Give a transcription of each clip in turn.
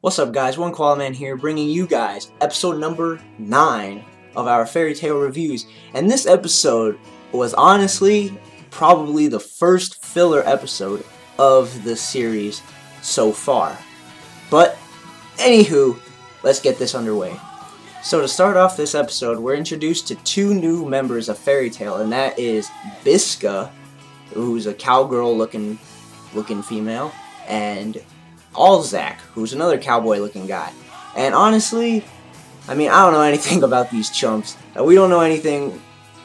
What's up, guys? One Koala Man here, bringing you guys episode number 9 of our fairy tale reviews. And this episode was honestly probably the first filler episode of the series so far. But anywho, let's get this underway. So to start off this episode, we're introduced to two new members of Fairy Tail, and that is Bisca, who's a cowgirl looking female, and Alzak, who's another cowboy-looking guy. And honestly, I don't know anything about these chumps. We don't know anything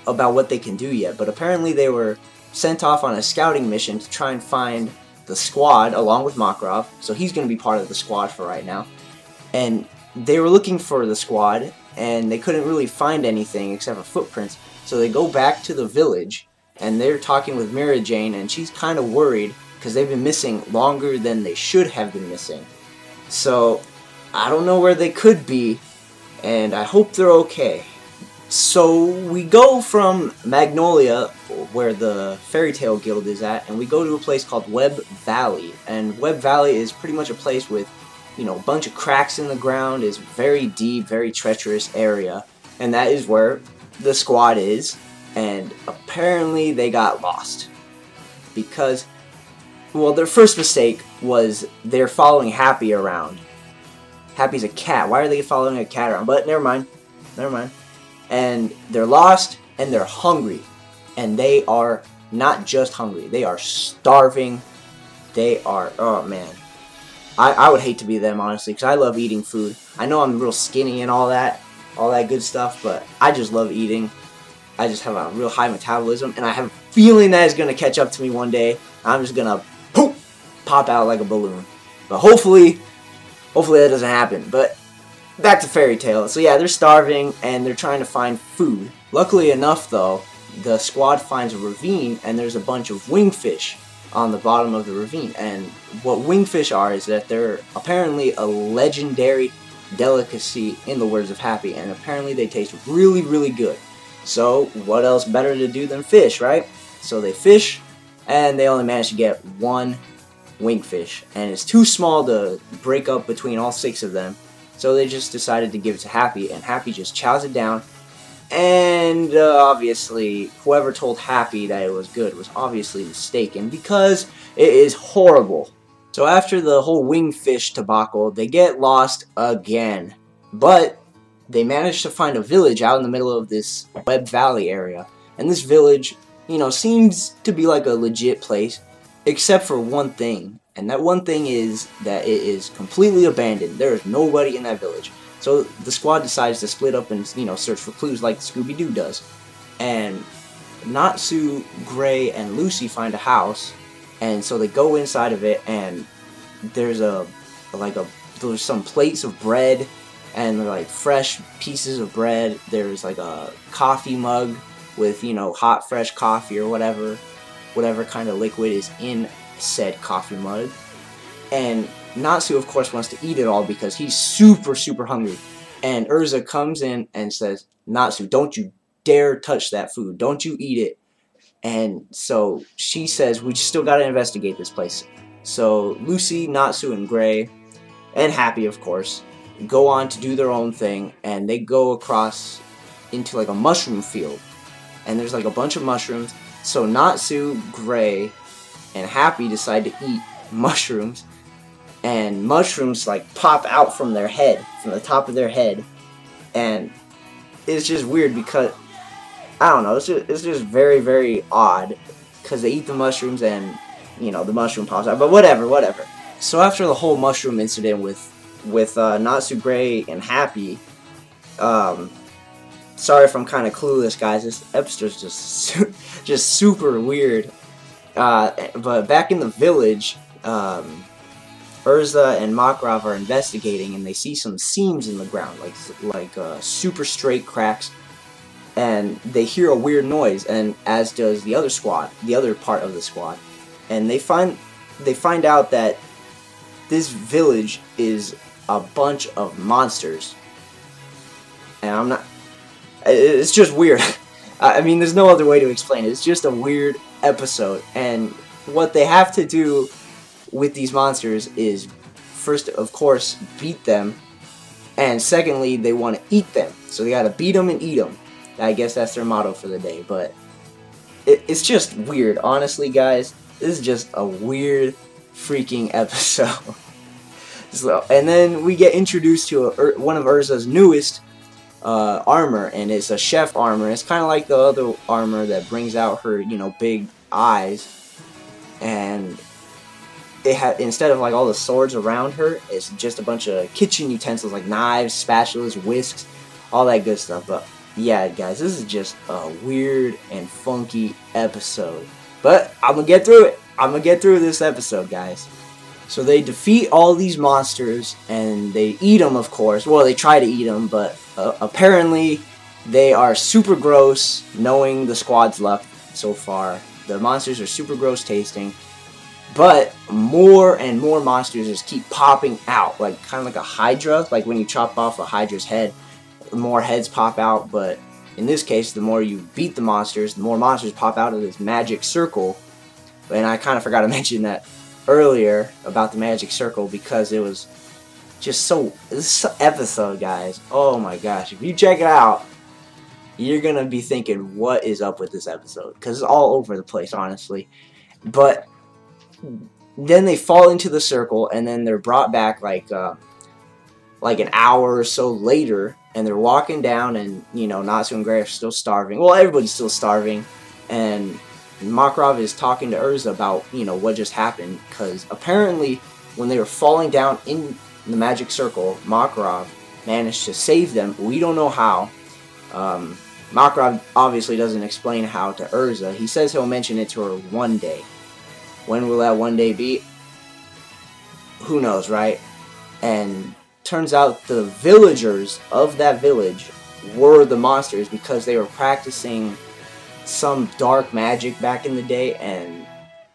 about what they can do yet, but apparently they were sent off on a scouting mission to try and find the squad, along with Makarov, so he's going to be part of the squad for right now. And they were looking for the squad, and they couldn't really find anything except for footprints, so they go back to the village, and they're talking with Mira Jane, and she's kind of worried because they've been missing longer than they should have been missing. So, I don't know where they could be, and I hope they're okay. So, we go from Magnolia, where the Fairy Tale Guild is at, and we go to a place called Web Valley. And Web Valley is pretty much a place with, a bunch of cracks in the ground. It's very deep, very treacherous area, and that is where the squad is. And apparently they got lost because, well, their first mistake was they're following Happy around. Happy's a cat. Why are they following a cat around? But never mind. And they're lost, and they're hungry. And they are not just hungry. They are starving. They are, oh man. I would hate to be them, honestly, because I love eating food. I know I'm real skinny and all that good stuff, but I just love eating. I just have a real high metabolism, and I have a feeling that it's going to catch up to me one day. I'm just going to pop out like a balloon. But hopefully that doesn't happen. But back to Fairy Tail. So yeah, they're starving, and they're trying to find food. Luckily enough, though, the squad finds a ravine, and there's a bunch of wingfish on the bottom of the ravine. And what wingfish are is that they're apparently a legendary delicacy, in the words of Happy, and apparently they taste really, really good. So what else better to do than fish, right? So they fish, and they only manage to get one wingfish, and it's too small to break up between all 6 of them, so they just decided to give it to Happy, and Happy just chows it down. And obviously whoever told Happy that it was good was obviously mistaken, because it is horrible. So after the whole wingfish debacle, they get lost again, but they managed to find a village out in the middle of this Web Valley area. And this village, seems to be like a legit place, except for one thing. And that one thing is that it is completely abandoned. There is nobody in that village. So the squad decides to split up and, search for clues like Scooby-Doo does. And Natsu, Gray, and Lucy find a house. And so they go inside of it, and there's there's some plates of bread, and like fresh pieces of bread. There's like a coffee mug with, hot fresh coffee or whatever kind of liquid is in said coffee mug. And Natsu, of course, wants to eat it all because he's super, super hungry. And Urza comes in and says, "Natsu, don't you dare touch that food. Don't you eat it." And so she says, "We still gotta investigate this place." So Lucy, Natsu, and Gray, and Happy, of course, go on to do their own thing, and they go across into like a mushroom field, and there's like a bunch of mushrooms. So Natsu, Gray, and Happy decide to eat mushrooms, and mushrooms like pop out from their head, from the top of their head, and it's just weird because I don't know, it's just very, very odd because they eat the mushrooms and the mushroom pops out, but whatever. So after the whole mushroom incident with Natsu, Gray, and Happy, sorry if I'm kind of clueless, guys. This episode's just super weird. But back in the village, Urza and Makarov are investigating, and they see some seams in the ground, like super straight cracks, and they hear a weird noise, and as does the other part of the squad, and they find out that this village is a bunch of monsters, and it's just weird. There's no other way to explain it. It's just a weird episode, and what they have to do with these monsters is first, of course, beat them, and secondly, they want to eat them. So they gotta beat them and eat them. I guess that's their motto for the day, but it's just weird. Honestly, guys, this is just a weird freaking episode. So, and then we get introduced to one of Urza's newest armor, and it's a chef armor. It's kind of like the other armor that brings out her, you know, big eyes, and it had, instead of like all the swords around her, it's just a bunch of kitchen utensils like knives, spatulas, whisks, all that good stuff. But yeah, guys, this is just a weird and funky episode, but I'm gonna get through it. I'm gonna get through this episode, guys. So they defeat all these monsters, and they eat them, of course. Well, they try to eat them, but apparently they are super gross, knowing the squad's luck so far. The monsters are super gross tasting, but more and more monsters just keep popping out, like kind of like a hydra, like when you chop off a hydra's head, more heads pop out. But in this case, the more you beat the monsters pop out of this magic circle. And I kind of forgot to mention that earlier about the magic circle, because it was just this episode, guys, oh my gosh, if you check it out, you're gonna be thinking, what is up with this episode? Because it's all over the place, honestly. But then they fall into the circle, and then they're brought back like an hour or so later, and they're walking down, and you know, Natsu and Gray are still starving. Well, everybody's still starving, and Makarov is talking to Urza about, you know, what just happened, because apparently when they were falling down in the magic circle, Makarov managed to save them. We don't know how. Makarov obviously doesn't explain how to Urza. He says he'll mention it to her one day. When will that one day be? Who knows, right? And turns out the villagers of that village were the monsters, because they were practicing some dark magic back in the day, and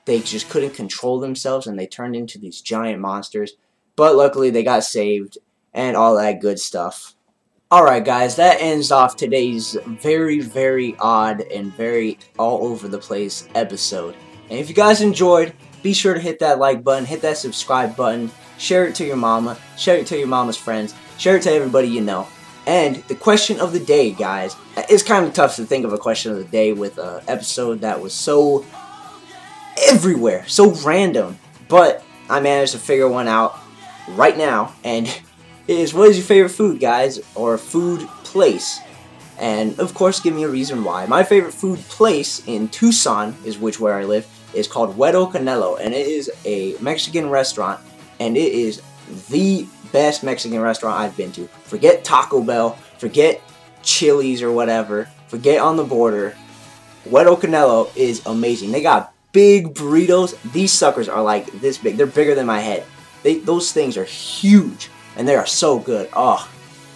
they just couldn't control themselves, and they turned into these giant monsters. But luckily they got saved and all that good stuff. Alright, guys, that ends off today's very, very odd and very all over the place episode. And if you guys enjoyed, be sure to hit that like button, hit that subscribe button, share it to your mama, share it to your mama's friends, share it to everybody you know. And the question of the day, guys, it's kind of tough to think of a question of the day with an episode that was so everywhere, so random. But I managed to figure one out right now, and it is, what is your favorite food, guys, or food place? And of course, give me a reason why. My favorite food place in Tucson, where I live, is called Huevo Canelo, and it is a Mexican restaurant, and it is the best Mexican restaurant I've been to. Forget Taco Bell, forget Chili's or whatever, forget On the Border. Huevo Canelo is amazing. They got big burritos. These suckers are like this big. They're bigger than my head. Those things are huge, and they are so good. Oh,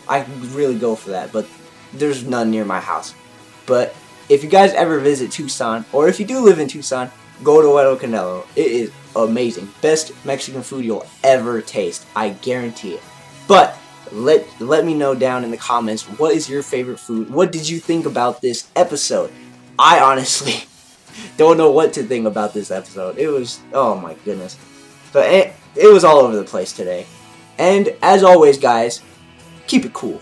I really go for that, but there's none near my house. But if you guys ever visit Tucson, or if you do live in Tucson, go to Huevo Canelo. It is amazing. Best Mexican food you'll ever taste. I guarantee it. But let me know down in the comments, what is your favorite food? What did you think about this episode? I honestly don't know what to think about this episode. It was, oh my goodness. But it was all over the place today. And as always, guys, keep it cool.